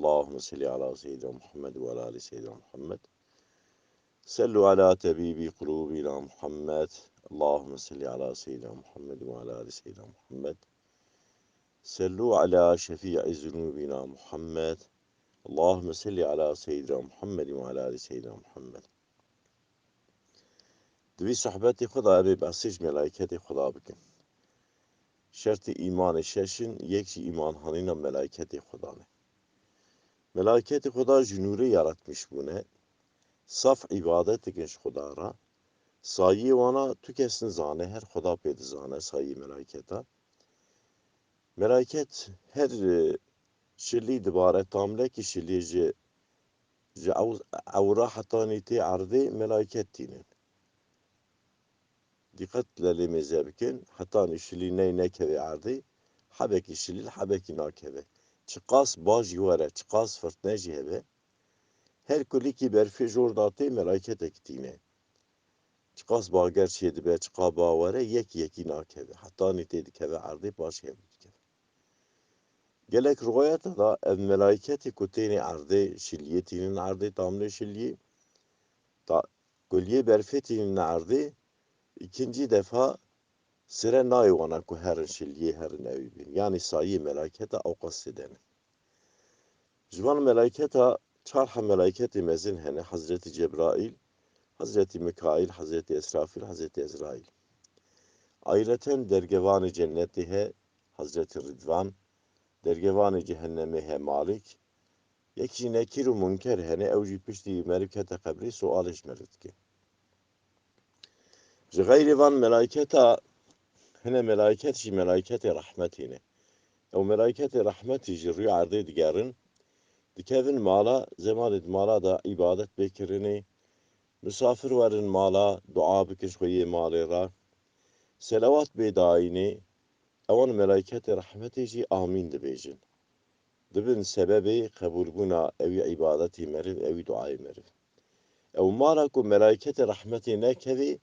Allahümme salli ala seyyidina Muhammed ve ala ali seyyidina Muhammed. Sallu ala tebibi kulubina Muhammed. Allahümme salli ala seyyidina Muhammed ve ala ali seyyidina Muhammed. Sallu ala şefi'i zunubina Muhammed. Allahümme salli ala seyyidina Muhammed ve ala ali seyyidina Muhammed. Dvi sohbeti Xuda ve basiş meleketi Xuda bikin. Şerti iman şeşin yekşi iman hanina meleketi Xuda ne. Meleketi Xuda jünuri yaratmış bu ne. Saf ibadet dikinş Xuda ra. Sayı vana tu kesin zane her Xuda pedi zane sayı meleketa. Meleket her şilli dibare tamle ki şilli ji awra hataniyeti ardı meleket dinin. Dikkatle lemeze bikin. Hatani şilli ney nekeve ardı. Habeki şilil habeki nakeve. Çıkas baj yuvare çıkas fırtne jihebe. Her kuli ki berfi jordate meleket ektine. Çıkas bager şeydi be çıka bağvare yeki nakeve. Hataniyeti dikeve ardı baş hebe. Gelek rivayete da ev meleketi kuteni ardı şilyetinin ardı tamle şilyi. Ta kulye berfetinin ardı ikinci defa sıra nayvana ku her şilyi her nevibin. Yani sayı melekete avkas edeni. Jvan meleketa çarha meleketi mezin hene Hazreti Cebrail, Hazreti Mikail, Hazreti Esrafil, Hazreti Ezrail. Ayrıca dergevan-ı cenneti he Hazreti Rıdvan, dergevan-ı cehennemi he Malik, yekşi nekir u münker hene evci pişti melekete kabri sualiş merit ki. Ji gayri van meleketa hene meleket ji meleketi rahmetine. Ev meleketi rahmeti ji rüy ardı digerin, dikevin mala, zemanid mala da ibadet bekirini, misafir verin mala, dua bikiş koyi mali ra, selavat bedayini, evan meleketi rahmeti ji amin dibêjin. Dibin sebebi kabul buna evi ibadeti meriv, evi duayı meriv. Ev mala ku meleketi rahmeti nekevi,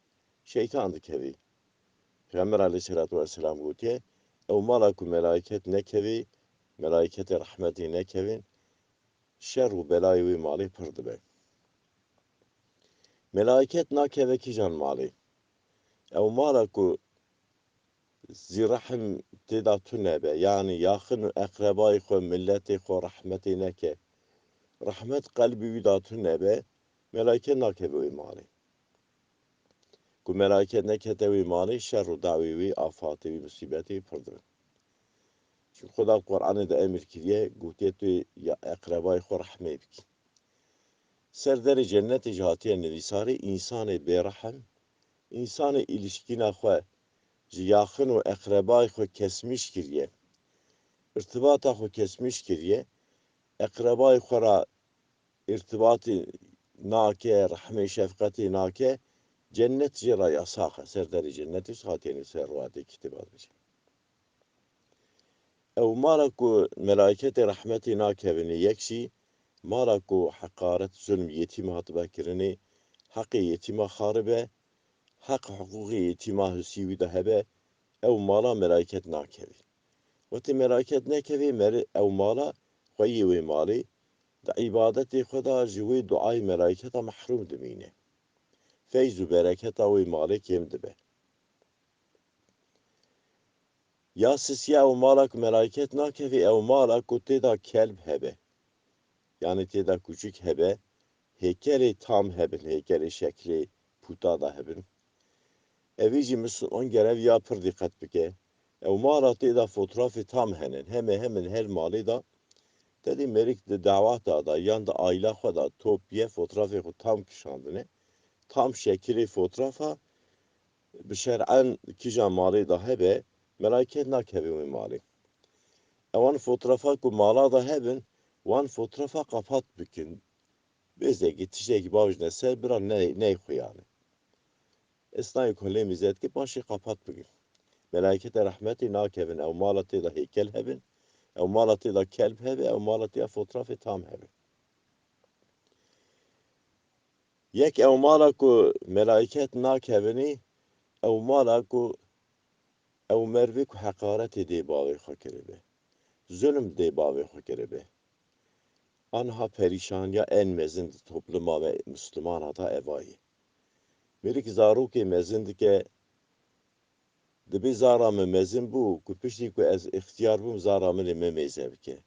şeytan dikevi. Peygamber aleyhissalatu vesselam gotiye, ev mala ku meleket nekevi, meleketi rahmeti nekevin, şer u belayı ve mali pırdı be. Meleket nakeve ki can mali. Ev mala ku zirahim teda tunebe, yani yakın ekrebayı ko milleti ko rahmeti neke. Rahmet kalbi vida tunebe, meleket nakeve ve mali. Ku meleket nekete ve mali, şer u davi ve afati ve musibeti pırdı be. Çünkü Xuda Kur'an'ı da emir kiriye, gotiye tu ya ekrebayı ko rahmet biki. Serderi cennet-i cihatiye nevisari insan-ı berahim, insan-ı ilişkine xwe ji yaxin û eqrebayê xwe kesmiş kiriye, irtibata xwe kesmiş kiriye, eqrebayê xwe ra irtibatî nake, rehmê şefqetê nake, cennet jê ra yasak e, serderê cennetê hatiye nivîse riwayetê kitêba dibe. Ew mala ku meleketê rehmetê nakevin yekşî, mala ku heqaret, zulm, yetîm hatibe kirinê, heqê yetîma xaribe, hak hukuki yetima hüsî de hebe, ev mala meleket nakevî. Wetî meleket nekevî ew mala xweyî wê malê di ibadetê xwe da ji wê duayê meleketa mehrûm dimîne. Feyz û bereketa wê malê kêm dibe. Ya sisiya ew mala ku meleket nakevî ew mala ku têda kelb hebe. Yani têda küçük hebe, heykelê tam hebin, heykelê şeklê puta da hebin. Evî jî Müslüman gerev ya pir dikkat bike. Ew mala têda fotoğrafê tam hene, hemin her malê da tedî merik di dawata da yan da aila xwe da topiye fotoğrafê xwe tam kişandine. Tam şekilê fotoğrafa bi şer'en kîja malê da hebe, meleket nakeve wê malê. Ewan fotoğrafa ku mala da hebin, wan fotoğrafa kapat bikin. Bezekî tiştekî bavêjne ser bira neyxwe yani. Esnayê kolê mîzetkî başî kapat bikin. Melekete rahmeti nakevin, ev mala têda heykel hebin, ev mala têda kelb hebe, ev mala têda fotoğrafê tam hebe. Yek ev mala ku meleket nakevînî, ew mala ku ew mervê ku heqaretê dê bavê xwe kiribe. Zulm dê bavê xwe kiribe. Anha perişanya en mezin topluma ve Müslümana da evayı. Melik zaruki mezin dike dibi zaramı mezin bu ku pişti ku ez ihtiyar bum zaramı me mezevke.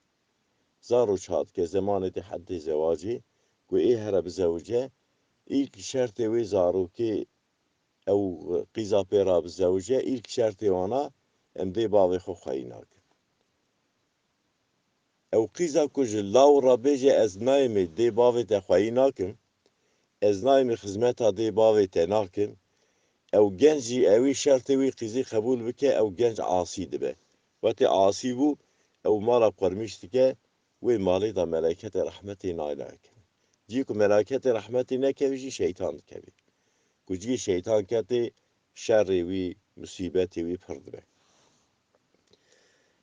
Zaru çat ke zamaneti haddi zevaci ku ey hera bi zevce ilk şerti ve zaruki ev qiza pera bi zevce ilk şerti ona em de bavi xo xaynak. Ew qiza ku ji lawra bêje ez nayê dê bavê te xwayî nakim, ez nayê xizmeta dê bavê te nakim, ew genc jî ewî şertê wî qîzî qebûl bike, ew genc asî dibe. Wetê asî bû, ew mala qwermiş dike, wê malê da melekete rehmetê naylakin. Cî ku melekete rehmetê nekevî jî şeytan dikevî. Ku cî şeytan ketê, şerrê wî, musîbetê wî pir dibe.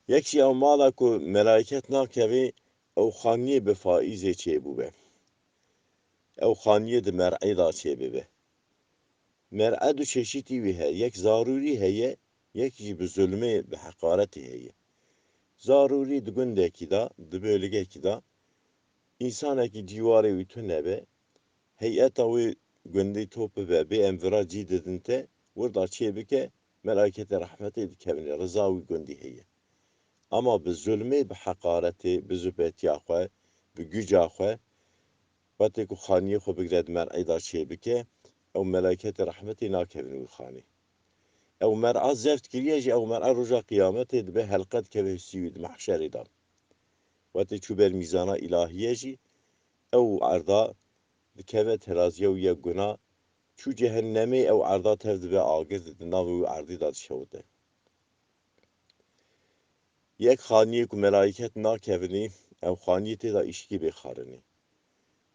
Yek jî ew mala ku meleket nakevî, ew xaniyê bi faîzê çêbûbe. Ew xaniyê di mer'ê da çêbibe. Mer'e du çeşitî wî heye. Yek zarûrî heye, yek jî bi zulmê, bi heqaretê heye. Zarûrî di gundekî da, di bölgekî da, însanekî cîwarê wî tune be, heyeta wê gundê top bibe, bê em vira cî didin te, wirda çê bike, melekete rehmetê dikevine, rıza wî gundî heye. Ama bi zulmê, bi heqaretê, bi zûbetiya xwe, bi güca xwe, wetê ku xaniyê xwe bigire di mer'ê da çê bike, ew melekete rehmetê nakevin wî xanî. Ew mer'a zeft kiriye jî ew mer'a roja qîyametê dibe helqet keve hissî wî di mehşerê da. Wetê çû ber mîzana îlahiyê jî, ew erda dikeve teraziya wî ya guna, çû cehennemê ew erda tev dibe agir di navê wî erdî da dişewite. Yek xaniyê ku melaiket nakevînî, ew xaniyê tê da îşkî bêxarinî.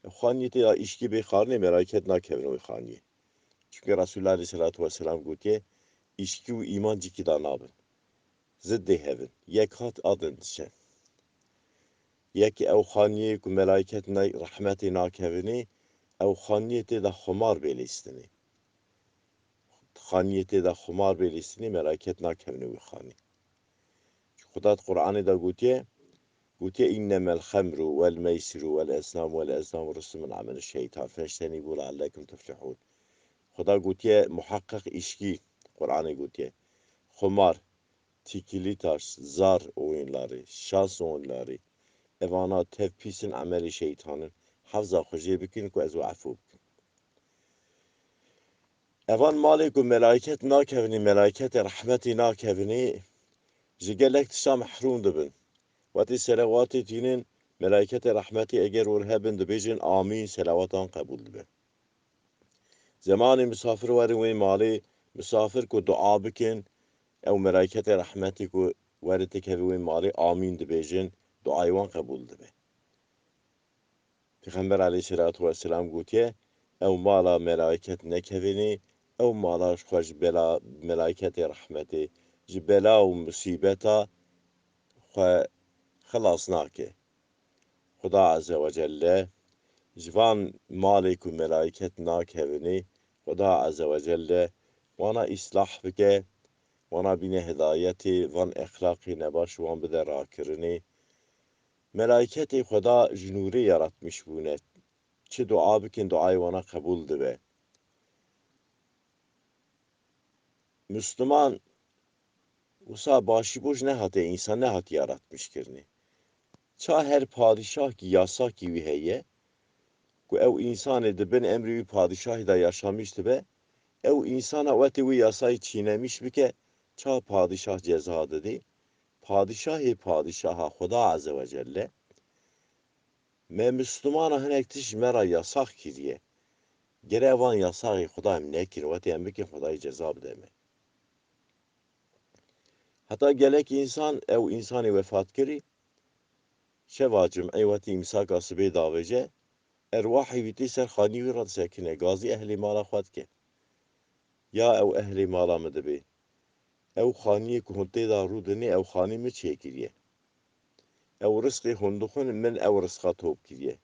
Ew xaniyê tê da îşkî bêxarinî, melaiket nakevin wê xaniyê. Çünkü Resulullah Aleyhisselatü Vesselam gotiye, îşkî û îman cikî da nabin. Ziddê hevin. Yek hat adin dişe. Yekî ew xaniyê ku melaiket rehmetê nakevînî, ew xaniyê tê da xumar bêlîstinî. Xaniyê tê da xumar bêlîstinî, melaiket nakevînî wî xanî. Xuda di Qur'anê da gotiye, innemel xemru vel meysiru vel esnamu risun min ameli şeytan feştenîbû leallekum tuflihûn. Xuda gotiye muhakkak içki, Kur'an'ı gotiye. Xumar, tikili taş, zar oyunları, şans oyunları, evana tevpisin ameli şeytanın, havza xoşe bikin ku ez afu bikin. Evan mali ku melaiket nakevini, melaiket rahmeti nakevini, ji gelek tişa mahrum dibin. Vati selavati tinin, melaiket rahmeti eger urhebin dibijin, amin selavatan kabul dibe. Zamanı misafir verin ve mali, misafir ku dua bikin, ev melaiket rahmeti ku werite kevi ve mali, amin dibijin, duayı wan kabul dibe. Peygamber aleyhissalatu vesselam gotiye, ev mala melaiket nekevini, ev mala xweş bela melaiket rahmeti, ji bela û musîbeta xwe xilas nake. Xuda azze ve celle, ji van malê ku melaiket nakevini, Xuda azze ve celle wana îslah bike, wana bîne hidayetê, van exlaqê nebaş wan bide rakirinê. Melaiketê Xuda ji nûrê yaratmış bûne. Çi dua bikin, duayê wana qebûl dibe. Müslüman wisa başîboş nehatiye, însan nehatiye yaratmışkirinê. Ça her padişah ki yasakî wî heye, ku ew însanê di bin emrî wî padişahî da yaşamış dibe, ew însana wetî wî yasayê çiğnemiş bike, ça padişah ceza didê. Padişahê padişaha Xuda azze ve celle, me Müslümana hinek tiş mera yasak kiriye. Gere evan yasakê Xuda em nekir, wetî em bikin Xudayê ceza bide me. Heta gelek insan, ew insanê vefat kirî, şeva cim'ê wetî îmsaka sibê davêje, erwahê wî tê ser xanî wî re disekine, gazî ehlê mala xwe dike. Ya ew ehlê mala min dibe, ew xaniyê ku hûn tê da rûdinê, ew xanî min çêkiriye. Ew rizqê hûn dixwin, min ew rizqa top kiriye.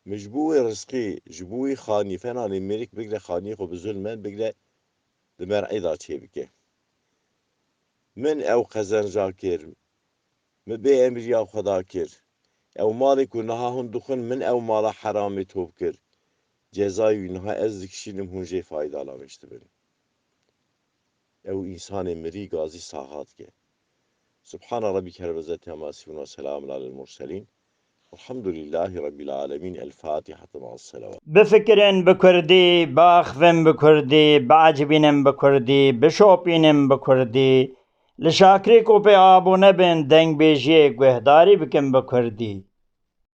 Min ji bo wê rizqê, ji bo wê xanî, fenanê mêrik bigire xaniyê xwe bi zulmen bigire di mer'ê da çê bike. Min ew qezenca kir, min bê emriya Xuda kir. ew malê ku niha hûn dixwin min ew mala heramê tov kir, cezayê niha ez dikişînim hûn jê faydalamış dibin. Ew însanê mirî gazî sahat ke. Subhane rabbike rabbil izzeti amma yasifun ve selamun alel murselin. Elhamdülillahi rabbil alamin. El Fatiha'tu ma'as selavat. بفکرن بکردی، باخفن بکردی، بعجبینن بکردی، بشوپینن بکردی، لشاکری کو پی آبو نبین دنگ بیجی گوهداری بکن بکردی.